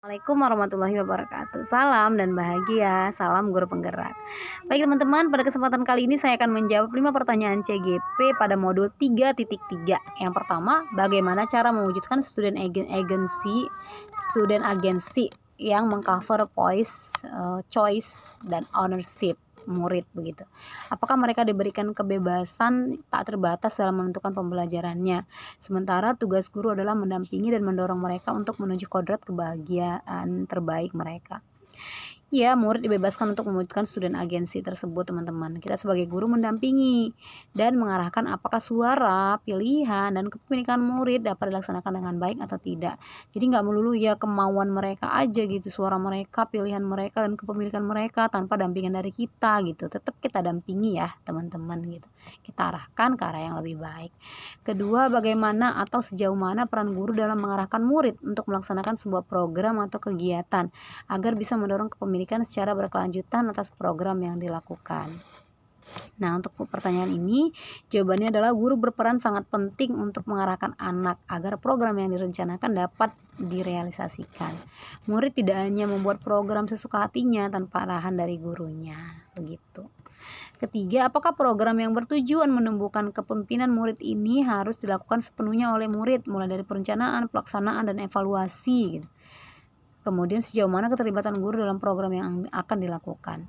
Assalamualaikum warahmatullahi wabarakatuh. Salam dan bahagia, salam guru penggerak. Baik teman-teman, pada kesempatan kali ini saya akan menjawab 5 pertanyaan CGP pada modul 3.3. Yang pertama, bagaimana cara mewujudkan student agency yang mengcover choice dan ownership murid begitu. Apakah mereka diberikan kebebasan tak terbatas dalam menentukan pembelajarannya? Sementara tugas guru adalah mendampingi dan mendorong mereka untuk menuju kodrat kebahagiaan terbaik mereka. Ya, murid dibebaskan untuk mewujudkan student agency tersebut, teman-teman. Kita sebagai guru mendampingi dan mengarahkan apakah suara, pilihan, dan kepemilikan murid dapat dilaksanakan dengan baik atau tidak. Jadi nggak melulu ya kemauan mereka aja gitu, suara mereka, pilihan mereka, dan kepemilikan mereka tanpa dampingan dari kita gitu. Tetap kita dampingi ya, teman-teman gitu. Kita arahkan ke arah yang lebih baik. Kedua, bagaimana atau sejauh mana peran guru dalam mengarahkan murid untuk melaksanakan sebuah program atau kegiatan agar bisa mendorong kepemilikan secara berkelanjutan atas program yang dilakukan. Nah, untuk pertanyaan ini jawabannya adalah guru berperan sangat penting untuk mengarahkan anak agar program yang direncanakan dapat direalisasikan. Murid tidak hanya membuat program sesuka hatinya tanpa arahan dari gurunya, begitu. Ketiga, apakah program yang bertujuan menumbuhkan kepemimpinan murid ini harus dilakukan sepenuhnya oleh murid, mulai dari perencanaan, pelaksanaan, dan evaluasi gitu. Kemudian sejauh mana keterlibatan guru dalam program yang akan dilakukan?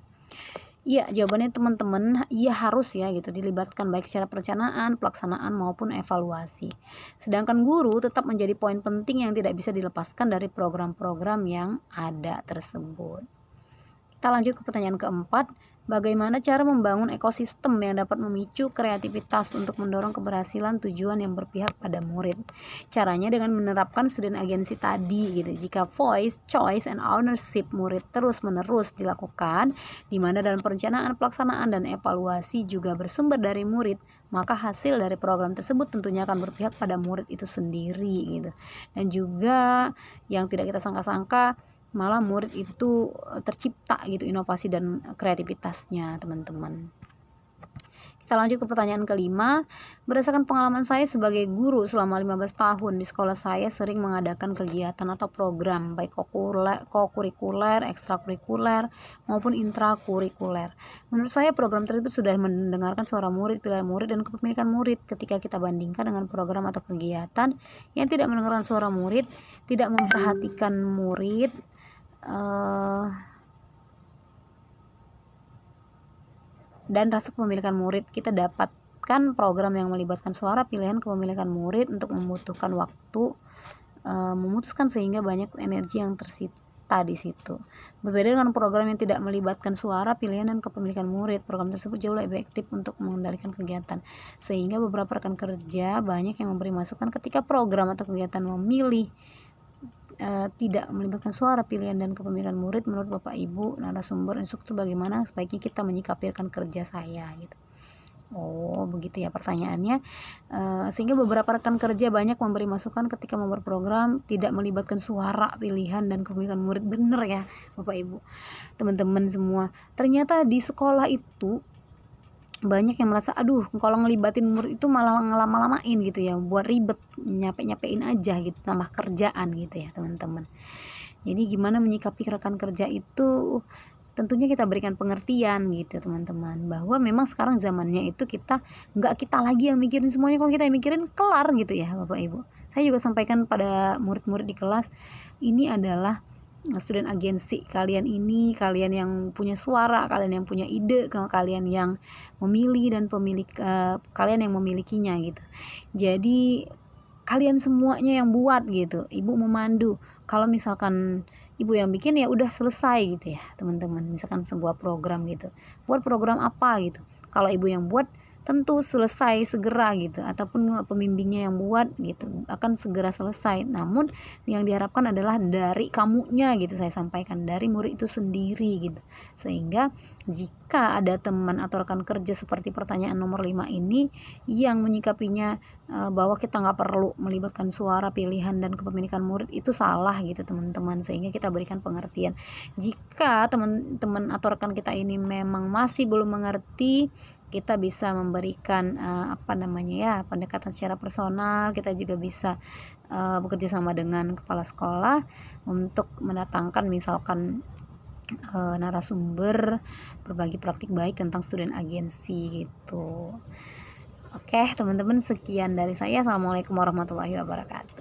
Iya, jawabannya teman-teman, iya harus ya gitu dilibatkan baik secara perencanaan, pelaksanaan maupun evaluasi. Sedangkan guru tetap menjadi poin penting yang tidak bisa dilepaskan dari program-program yang ada tersebut. Kita lanjut ke pertanyaan keempat. Bagaimana cara membangun ekosistem yang dapat memicu kreativitas untuk mendorong keberhasilan tujuan yang berpihak pada murid? Caranya dengan menerapkan student agency tadi gitu. Jika voice, choice, and ownership murid terus-menerus dilakukan, di mana dalam perencanaan, pelaksanaan, dan evaluasi juga bersumber dari murid, maka hasil dari program tersebut tentunya akan berpihak pada murid itu sendiri gitu. Dan juga yang tidak kita sangka-sangka, malah murid itu tercipta gitu inovasi dan kreativitasnya, teman-teman. Kita lanjut ke pertanyaan kelima. Berdasarkan pengalaman saya sebagai guru selama 15 tahun di sekolah, saya sering mengadakan kegiatan atau program baik kokurikuler, ekstrakurikuler maupun intrakurikuler. Menurut saya program tersebut sudah mendengarkan suara murid, pilihan murid, dan kepemilikan murid. Ketika kita bandingkan dengan program atau kegiatan yang tidak mendengarkan suara murid, tidak memperhatikan murid, dan rasa kepemilikan murid, kita dapatkan program yang melibatkan suara, pilihan, kepemilikan murid untuk membutuhkan waktu, memutuskan sehingga banyak energi yang tersita di situ. Berbeda dengan program yang tidak melibatkan suara, pilihan, dan kepemilikan murid, program tersebut jauh lebih efektif untuk mengendalikan kegiatan, sehingga beberapa rekan kerja banyak yang memberi masukan ketika program atau kegiatan memilih tidak melibatkan suara, pilihan, dan kepemilikan murid. Menurut Bapak Ibu narasumber instruktur, bagaimana sebaiknya kita menyikapi rekan kerja saya gitu. Oh begitu ya pertanyaannya. Sehingga beberapa rekan kerja banyak memberi masukan ketika membuat program tidak melibatkan suara, pilihan, dan kepemilikan murid. Bener ya Bapak Ibu, teman-teman semua. Ternyata di sekolah itu banyak yang merasa aduh kalau ngelibatin murid itu malah ngelama-lamain gitu ya, buat ribet, nyapein aja gitu, tambah kerjaan gitu ya teman-teman. Jadi gimana menyikapi rekan kerja itu, tentunya kita berikan pengertian gitu teman-teman, bahwa memang sekarang zamannya itu nggak kita lagi yang mikirin semuanya. Kalau kita yang mikirin kelar gitu ya Bapak Ibu. Saya juga sampaikan pada murid-murid di kelas, ini adalah student agency. Kalian yang punya suara, kalian yang punya ide, kalian yang memilih dan kalian yang memilikinya gitu. Jadi kalian semuanya yang buat gitu. Ibu memandu. Kalau misalkan ibu yang bikin ya udah selesai gitu ya teman-teman. Misalkan sebuah program gitu, buat program apa gitu, kalau ibu yang buat tentu selesai segera gitu, ataupun pembimbingnya yang buat gitu akan segera selesai. Namun yang diharapkan adalah dari kamunya gitu, saya sampaikan dari murid itu sendiri gitu. Sehingga jika ada teman atau rekan kerja seperti pertanyaan nomor 5 ini yang menyikapinya bahwa kita nggak perlu melibatkan suara, pilihan, dan kepemilikan murid, itu salah gitu teman-teman. Sehingga kita berikan pengertian. Jika teman-teman atau rekan kita ini memang masih belum mengerti, kita bisa memberikan pendekatan secara personal. Kita juga bisa bekerja sama dengan kepala sekolah untuk mendatangkan misalkan narasumber berbagi praktik baik tentang student agency gitu. Oke teman-teman, sekian dari saya. Assalamualaikum warahmatullahi wabarakatuh.